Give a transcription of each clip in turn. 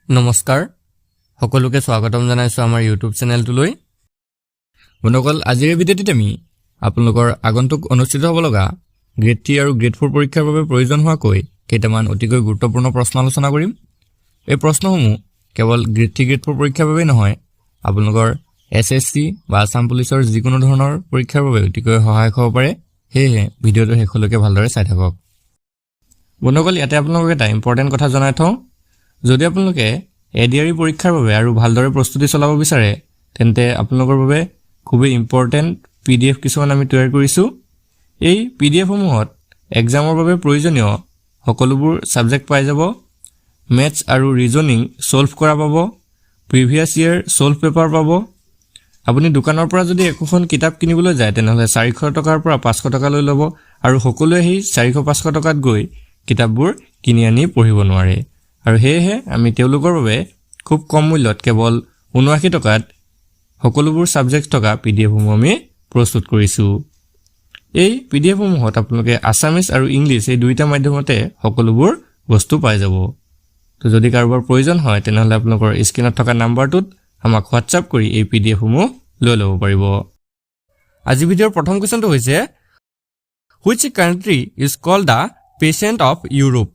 নমস্কাৰ সকলোকে স্বাগতম জনাইছো আমাৰ ইউটিউব চেনেলটোলৈ। বন্ধুসকল, আজিৰ ভিডিঅ'টিত আমি আপোনালোকৰ আগন্তুক অনুষ্ঠিত হ'ব লগা গ্ৰেড 3 আৰু গ্ৰেড 4 পৰীক্ষাৰ বাবে প্ৰয়োজন হোৱাকৈ কেইটামান অতিকৈ গুৰুত্বপূৰ্ণ প্ৰশ্ন আলোচনা কৰিম। এই প্ৰশ্নসমূহ কেৱল গ্ৰেড 3 গ্ৰেড 4 পৰীক্ষাৰ বাবে নহয়, আপোনালোকৰ SSC বা আসাম পুলিচৰ যিকোনো ধৰণৰ পৰীক্ষাৰ বাবে অতিকৈ সহায়ক হ'ব পাৰে। সেয়েহে ভিডিঅ'টো শেষলৈকে ভালদৰে চাই থাকক। বন্ধুসকল, ইয়াতে আপোনালোকক এটা ইম্পৰ্টেণ্ট কথা জনাই থওঁ। যদি আপোনালোকে এডিআৰই পৰীক্ষাৰ বাবে আৰু ভালদৰে প্ৰস্তুতি চলাব বিচাৰে, তেন্তে আপোনালোকৰ বাবে খুবেই ইম্পৰ্টেণ্ট PDF কিছুমান আমি তৈয়াৰ কৰিছোঁ। এই PDF সমূহত এক্সামৰ বাবে প্ৰয়োজনীয় সকলোবোৰ সাবজেক্ট পাই যাব। মেথছ আৰু ৰিজনিং সলভ কৰা পাব, প্ৰিভিয়াছ ইয়াৰ সলভ পেপাৰ পাব। আপুনি দোকানৰ পৰা যদি একোখন কিতাপ কিনিবলৈ যায়, তেনেহ'লে 400 টকাৰ পৰা 500 টকা লৈ ল'ব আৰু সকলোৱে সেই 400-500 টকাত গৈ কিতাপবোৰ কিনি আনি পঢ়িব নোৱাৰে। আৰু সেয়েহে আমি তেওঁলোকৰ বাবে খুব কম মূল্যত কেৱল 79 টকাত সকলোবোৰ সাবজেক্ট থকা PDF সমূহ আমি প্ৰস্তুত কৰিছোঁ। এই PDF সমূহত আপোনালোকে আছামিজ আৰু ইংলিছ এই দুইটা মাধ্যমতে সকলোবোৰ বস্তু পাই যাব। তো যদি কাৰোবাৰ প্ৰয়োজন হয়, তেনেহ'লে আপোনালোকৰ স্ক্ৰীনত থকা নাম্বাৰটোত আমাক হোৱাটছআপ কৰি এই PDF সমূহ লৈ ল'ব পাৰিব। আজি ভিডিঅ'ৰ প্ৰথম কুৱেশ্যনটো হৈছে, which country is called the patient of Europe?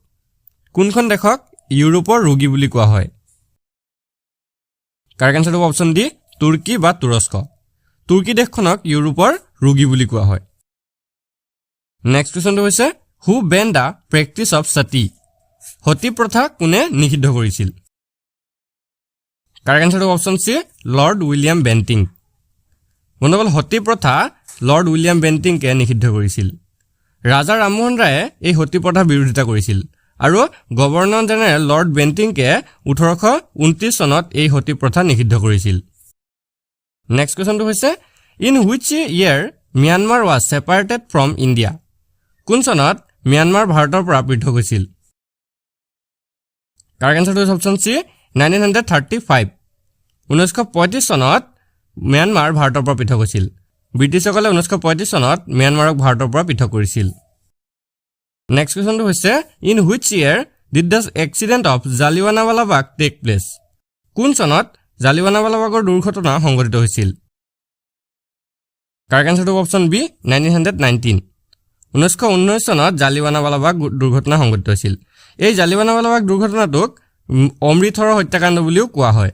কোনখন দেশক ইউৰোপৰ ৰোগী বুলি কোৱা হয়? কাৰেক্ট আনসাৰটো অপশ্যন ডি, তুৰ্কী বা তুৰস্ক। তুৰ্কী দেশখনক ইউৰোপৰ ৰোগী বুলি কোৱা হয়। নেক্সট কুৱেশ্যনটো হৈছে, who banned the practice of Sati? Sati প্ৰথা কোনে নিষিদ্ধ কৰিছিল? কাৰেক্ট আনসাৰটো option C, Lord William Bentinck. বন্ধুসকল, সতী প্ৰথা লৰ্ড উইলিয়াম বেণ্টিংকে নিষিদ্ধ কৰিছিল। ৰাজা ৰামমোহন ৰায়ে এই সতী প্ৰথাৰ বিৰোধিতা কৰিছিল আৰু গভৰ্ণৰ জেনেৰেল লৰ্ড বেণ্টিংকে 1829 চনত এই সতী প্ৰথা নিষিদ্ধ কৰিছিল। নেক্সট কুৱেশ্যনটো হৈছে, in which year Myanmar was separated from India? কোন চনত ম্যানমাৰ ভাৰতৰ পৰা পৃথক হৈছিল? কাৰেক্ট আনসাৰটো হৈছে অপশ্যন চি, 1935। 1935 চনত ম্যানমাৰ ভাৰতৰ পৰা পৃথক হৈছিল। ব্ৰিটিছসকলে 1935 চনত ম্যানমাৰক ভাৰতৰ পৰা পৃথক কৰিছিল। নেক্সট কুৱেশ্যনটো হৈছে, in which year did the accident of Jallianwala Bagh take place? কোন চনত জালিৱানাৱালাবাগৰ দুৰ্ঘটনা সংঘটিত হৈছিল? কাৰেক্ট আনসাৰটো অপশ্যন বি, 1919। 1919 চনত জালিৱানাৱালাবাগ দুৰ্ঘটনা সংঘটিত হৈছিল। এই জালিৱানাৱালাবাগ দুৰ্ঘটনাটোক অমৃতসৰৰ হত্যাকাণ্ড বুলিও কোৱা হয়।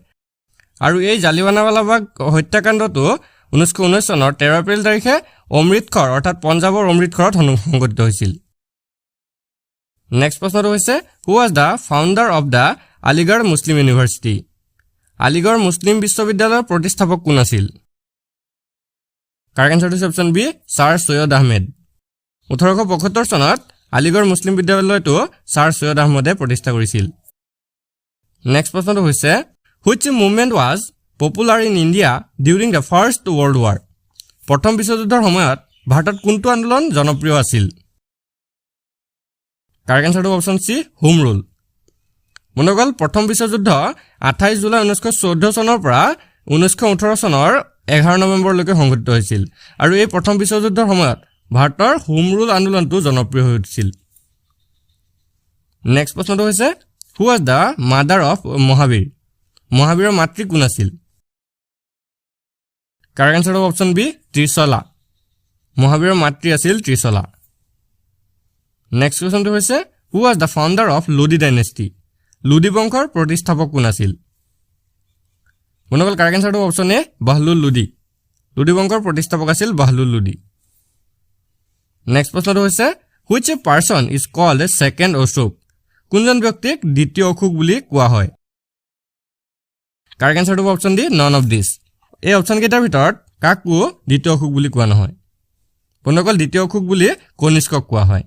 আৰু এই জালিৱানাৱালাবাগ হত্যাকাণ্ডটো 1919 চনৰ 13 এপ্ৰিল তাৰিখে অমৃতসৰ অৰ্থাৎ পঞ্জাৱৰ অমৃতসৰত সংঘটিত হৈছিল। নেক্সট প্ৰশ্নটো হৈছে, who was the founder of the Aligarh Muslim University? Aligarh Muslim বিশ্ববিদ্যালয়ৰ প্ৰতিষ্ঠাপক কোন আছিল? কাৰেক্ট আনসাৰটো হৈছে option B, sir Syed Ahmed. 1875 চনত আলিগড় মুছলিম বিশ্ববিদ্যালয়টো ছাৰ সৈয়দ আহমেদে প্ৰতিষ্ঠা কৰিছিল। নেক্সট প্ৰশ্নটো হৈছে, which movement was popular in India during the first world war? প্ৰথম বিশ্বযুদ্ধৰ সময়ত ভাৰতত কোনটো আন্দোলন জনপ্ৰিয় আছিল? কাৰেক্ট আনসাৰটো অপশ্যন চি, হোম ৰুল। বন্ধুসকল, প্ৰথম বিশ্বযুদ্ধ 28 জুলাই 1914 চনৰ পৰা 1918 চনৰ 11 নৱেম্বৰলৈকে সংঘটিত হৈছিল আৰু এই প্ৰথম বিশ্বযুদ্ধৰ সময়ত ভাৰতৰ হোম ৰুল আন্দোলনটো জনপ্ৰিয় হৈ উঠিছিল। নেক্সট প্ৰশ্নটো হৈছে, who was the mother of Mahavir? মহাবীৰৰ মাতৃ কোন আছিল? কাৰেক্ট আনসাৰটো অপশ্যন বি, ত্ৰিশলা। মহাবীৰৰ মাতৃ আছিল ত্ৰিশলা। নেক্সট কুৱেশ্যনটো হৈছে, who was the founder of Lodi dynasty? Lodi বংশৰ প্ৰতিষ্ঠাপক কোন আছিল? বন্ধুসকল, কাৰেক্ট আনসাৰটো অপশ্যন এ, বাহলুল লোডি। লোডি বংশৰ প্ৰতিষ্ঠাপক আছিল বাহলুল লোডি। নেক্সট প্ৰশ্নটো হৈছে, which a person is called a second Ashoka? কোনজন ব্যক্তিক দ্বিতীয় অশোক বুলি কোৱা হয়? কাৰেক্ট আনসাৰটো option D, none of this. এই অপশ্যন কেইটাৰ ভিতৰত কাকো দ্বিতীয় অশোক বুলি কোৱা নহয়। বন্ধুসকল, দ্বিতীয় অশোক বুলি কনিষ্কক কোৱা হয়।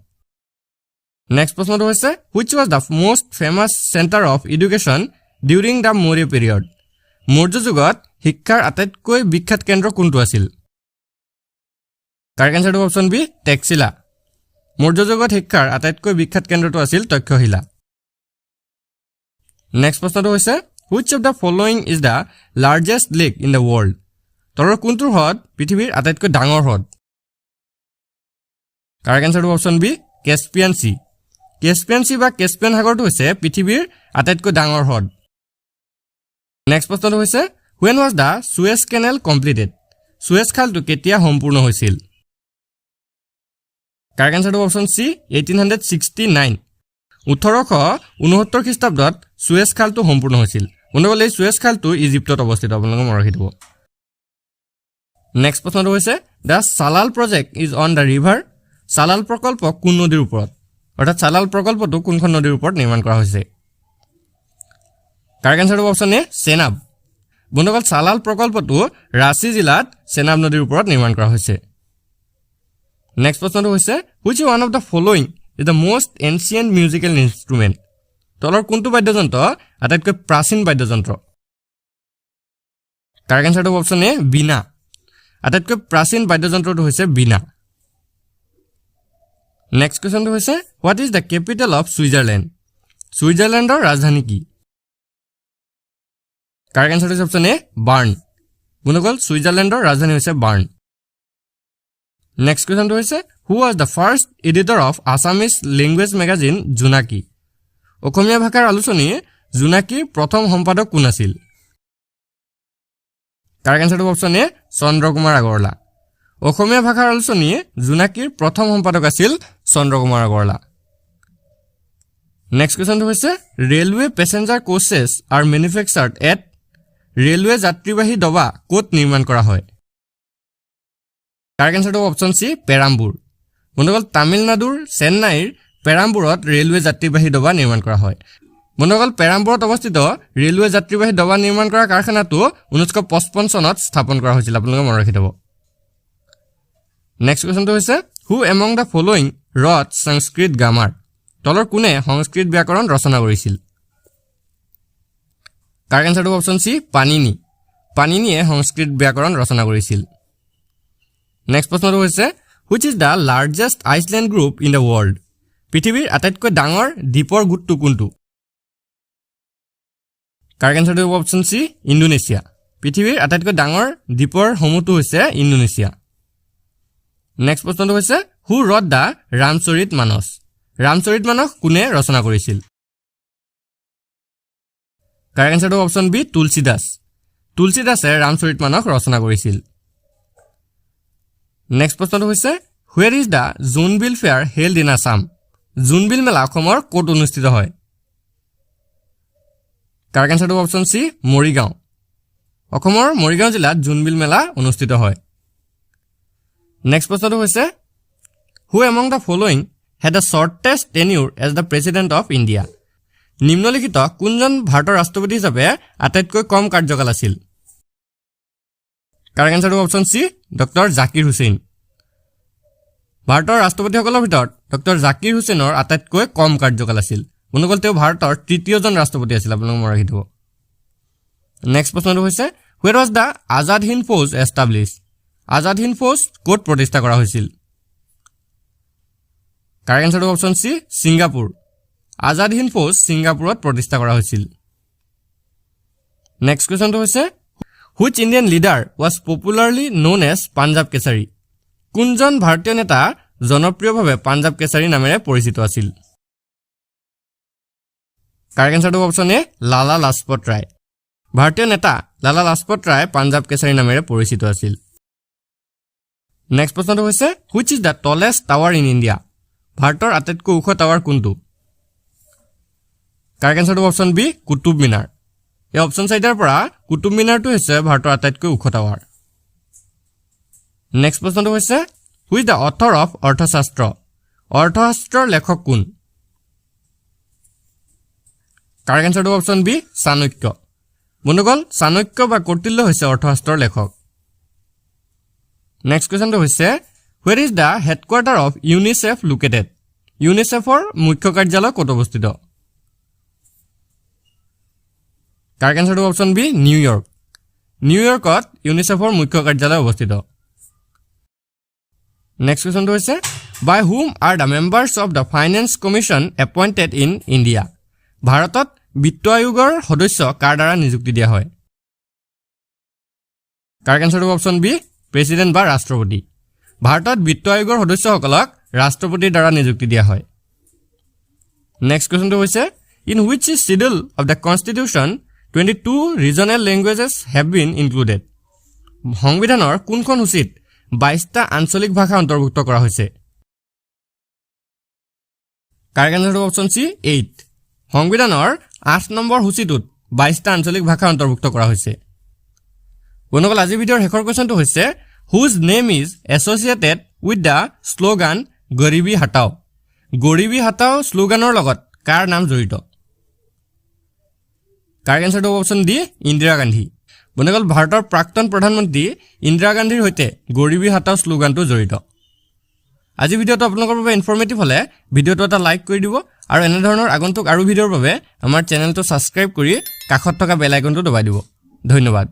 নেক্সট প্ৰশ্নটো হৈছে, which was the most famous centre of education during the Maurya period? Maurya যুগত শিক্ষাৰ আটাইতকৈ বিখ্যাত কেন্দ্ৰ কোনটো আছিল? কাৰেক্ট আনসাৰটো অপশ্যন বি, টেক্সিলা। মৌৰ্য যুগত শিক্ষাৰ আটাইতকৈ বিখ্যাত কেন্দ্ৰটো আছিল তক্ষশিলা। নেক্সট প্ৰশ্নটো হৈছে, which of the following is the largest lake in the world? তলৰ কোনটোৰ হ্ৰদ পৃথিৱীৰ আটাইতকৈ ডাঙৰ হ্ৰদ? কাৰেক্ট আনসাৰটো option B, Caspian Sea. Caspian Sea বা কেস্পিয়ান সাগৰটো হৈছে পৃথিৱীৰ আটাইতকৈ ডাঙৰ হ্ৰদ। নেক্সট প্ৰশ্নটো হৈছে when was the Suez Canal completed? Suez খালটো কেতিয়া সম্পূৰ্ণ হৈছিল? কাৰেক্ট আনসাৰটো অপচন সি 1869 1869 খ্ৰীষ্টাব্দত সুয়েজ খালটো সম্পূৰ্ণ হৈছিল। বন্ধুসকল এই সুয়েজ খালটো ইজিপ্তত অৱস্থিত, আপোনালোকে মনত ৰাখি থব। নেক্সট প্ৰশ্নটো হৈছে the Salal project is on the river. Salal প্ৰকল্প কোন নদীৰ ওপৰত, অৰ্থাৎ সালাল প্ৰকল্পটো কোনখন নদীৰ ওপৰত নিৰ্মাণ কৰা হৈছে? কাৰেক্ট আনসাৰটো অপচন এ চেনাব। বন্ধুসকল সালাল প্ৰকল্পটো ৰাঁচী জিলাত চেনাব নদীৰ ওপৰত নিৰ্মাণ কৰা হৈছে। নেক্সট প্ৰশ্নটো হৈছে which one of the following is the most ancient musical instrument? তলৰ কোনটো বাদ্যযন্ত্ৰ আটাইতকৈ প্ৰাচীন বাদ্যযন্ত্ৰ? কাৰেক্ট আনসাৰটো অপচন এ বীণা। আটাইতকৈ প্ৰাচীন বাদ্যযন্ত্ৰটো হৈছে বীণা। নেক্সট কোৱেশ্চনটো হৈছে what is the capital of Switzerland? ছুইজাৰলেণ্ডৰ ৰাজধানী কি? কাৰেক্ট আনসাৰটো হৈছে অপচন এ বাৰ্ন। বন্ধুসকল ছুইজাৰলেণ্ডৰ ৰাজধানী হৈছে বাৰ্ন। নেক্সট কোৱেশ্চনটো হৈছে who was the first editor of Assamese language magazine জোনাকী? অসমীয়া ভাষাৰ আলোচনী জোনাকীৰ প্ৰথম সম্পাদক কোন আছিল? কাৰেক্ট আনসাৰটো অপচন এ চন্দ্ৰকুমাৰ আগৰৱালা। অসমীয়া ভাষাৰ আলোচনী জোনাকীৰ প্ৰথম সম্পাদক আছিল চন্দ্ৰকুমাৰ আগৰৱালা। নেক্সট কোৱেশ্চনটো হৈছে railway passenger coaches are manufactured at. Railway যাত্ৰীবাহী ডবা ক'ত নিৰ্মাণ কৰা হয়? কাৰেক্ট আনসাৰটো অপচন সি পেৰাম্বুৰ। বন্ধুসকল তামিলনাডুৰ চেন্নাইৰ পেৰাম্বুৰত ৰেলৱে যাত্ৰীবাহী ডবা নিৰ্মাণ কৰা হয়। বন্ধুসকল পেৰাম্বুৰত অৱস্থিত ৰেলৱে যাত্ৰীবাহী ডবা নিৰ্মাণ কৰা কাৰখানাটো 1955 চনত স্থাপন কৰা হৈছিল, আপোনালোকে মনত ৰাখি থব। নেক্সট কোৱেশ্চনটো হৈছে who among the following wrote Sanskrit grammar. তলৰ কোনে সংস্কৃত ব্যাকৰণ ৰচনা কৰিছিল? কাৰেক্ট আনসাৰটো অপচন সি পানিনি। পানিনিয়ে সংস্কৃত ব্যাকৰণ ৰচনা কৰিছিল। নেক্সট প্ৰশ্নটো হৈছে which is the largest island group in the world? পৃথিৱীৰ আটাইতকৈ ডাঙৰ দ্বীপৰ গোটটো কোনটো? কাৰেক্ট আনসাৰটো অপচন সি ইণ্ডোনেছিয়া। পৃথিৱীৰ আটাইতকৈ ডাঙৰ দ্বীপৰ সমূহটো হৈছে ইণ্ডোনেছিয়া। নেক্সট প্ৰশ্নটো হৈছে হু ৰট দ্য ৰামচৰিত মানস। ৰামচৰিত মানস কোনে ৰচনা কৰিছিল? কাৰেক্ট আনসাৰটো অপচন বি তুলসীদাস। তুলসীদাসে ৰামচৰিত মানস ৰচনা কৰিছিল। নেক্সট প্ৰশ্নটো হৈছে where is the Jonbeel fair held in Assam? Jonbeel মেলা অসমৰ ক'ত অনুষ্ঠিত হয়? কাৰেক্ট আনসাৰটো অপচন সি মৰিগাঁও। অসমৰ মৰিগাঁও জিলাত জোনবিল মেলা অনুষ্ঠিত হয়। নেক্সট প্ৰশ্নটো হৈছে who among the following had the shortest tenure as the president of India? নিম্নলিখিত কোনজন ভাৰতৰ ৰাষ্ট্ৰপতি হিচাপে আটাইতকৈ কম কাৰ্যকাল আছিল? কাৰেক্ট আনসাৰটো option C doctor Zakir Hussain. ভাৰতৰ ৰাষ্ট্ৰপতিসকলৰ ভিতৰত ডক্টৰ জাকিৰ হুছেইনৰ আটাইতকৈ কম কাৰ্যকাল আছিল। বন্ধুসকল তেওঁ ভাৰতৰ তৃতীয়জন ৰাষ্ট্ৰপতি আছিল, আপোনালোকে মনত ৰাখি থব। নেক্সট প্ৰশ্নটো হৈছে where was the Azad Hind Fauj established? Azad Hind ফৌজ ক'ত প্ৰতিষ্ঠা কৰা হৈছিল? কাৰেক্ট আনসাৰটো option C Singapore. Azad Hind Fauj ছিংগাপুৰত প্ৰতিষ্ঠা কৰা হৈছিল। নেক্সট কুৱেশ্যনটো হৈছে which Indian leader was popularly known as Punjab কেশৰী? কোনজন ভাৰতীয় নেতা জনপ্ৰিয়ভাৱে পাঞ্জাব কেশৰী নামেৰে পৰিচিত আছিল? কাৰেক্ট আনসাৰটো অপচন এ লালা লাজপত ৰায়। ভাৰতীয় নেতা লালা লাজপত ৰায় পাঞ্জাব কেশৰী নামেৰে পৰিচিত আছিল। নেক্সট প্ৰশ্নটো হৈছে which is the tallest tower in India? ভাৰতৰ আটাইতকৈ ওখ টাৱাৰ কোনটো? কাৰেক্ট আনসাৰটো অপচন বি কুতুব মিনাৰ। এই অপচন চাৰিটাৰ পৰা কুতুব মিনাৰটো হৈছে ভাৰতৰ আটাইতকৈ ওখ টাৱাৰ। নেক্সট প্ৰশ্নটো হৈছে who is the author of Arthashastra? অৰ্থশাস্ত্ৰৰ লেখক কোন? কাৰেক্ট আনসাৰটো অপচন বি চাণক্য। বন্ধুসকল চাণক্য বা কৌটিল্য হৈছে অৰ্থশাস্ত্ৰৰ লেখক। নেক্সট কুৱেশ্যনটো হৈছে where is the headquarter of UNICEF located? ইউনিচেফৰ মুখ্য কাৰ্যালয় ক'ত অৱস্থিত? কাৰেক্ট আনসাৰটো অপচন বি নিউয়ৰ্ক। নিউয়ৰ্কত ইউনিচেফৰ মুখ্য কাৰ্যালয় অৱস্থিত। নেক্সট কুৱেশ্যনটো হৈছে by whom are the members of the finance commission appointed in India? ভাৰতত বিত্ত আয়োগৰ সদস্য কাৰ দ্বাৰা নিযুক্তি দিয়া হয়? কাৰেক্ট আনসাৰটো অপচন বি প্ৰেচিডেণ্ট বা ৰাষ্ট্ৰপতি। ভাৰতত বিত্ত আয়োগৰ সদস্যসকলক ৰাষ্ট্ৰপতিৰ দ্বাৰা নিযুক্তি দিয়া হয়। নেক্সট কুৱেশ্যনটো হৈছে in which schedule of the constitution 22 regional languages have been included সংবিধানৰ কোনখন সূচীত 22টা আঞ্চলিক ভাষা অন্তৰ্ভুক্ত কৰা হৈছে কাৰেক্ট আনসাৰটো অপচন চি 8 সংবিধানৰ 8 নম্বৰ সূচীটোত 22টা আঞ্চলিক ভাষা অন্তৰ্ভুক্ত কৰা হৈছে বন্ধুসকল আজিৰ ভিডিঅ'ৰ শেষৰ কোৱেশ্চনটো হৈছে whose name is associated with the slogan Garibi Hatao Garibi Hatao শ্লোগানৰ লগত কাৰ নাম জড়িত কাৰেক্ট আনসাৰটো অপচন ডি ইন্দিৰা গান্ধী বন্ধুসকল ভাৰতৰ প্ৰাক্তন প্ৰধানমন্ত্ৰী ইন্দিৰা গান্ধীৰ সৈতে গৰিবী হটাও শ্লোগানটো জড়িত আজি ভিডিঅ'টো আপোনালোকৰ বাবে ইনফৰমেটিভ হলে ভিডিঅ'টো এটা লাইক কৰি দিব আৰু এনে ধৰণৰ আগন্তুক আৰু ভিডিঅ'ৰ বাবে আমাৰ চেনেলটো সাবস্ক্ৰাইব কৰি কাষত থকা বেল আইকনটো দবাই দিব ধন্যবাদ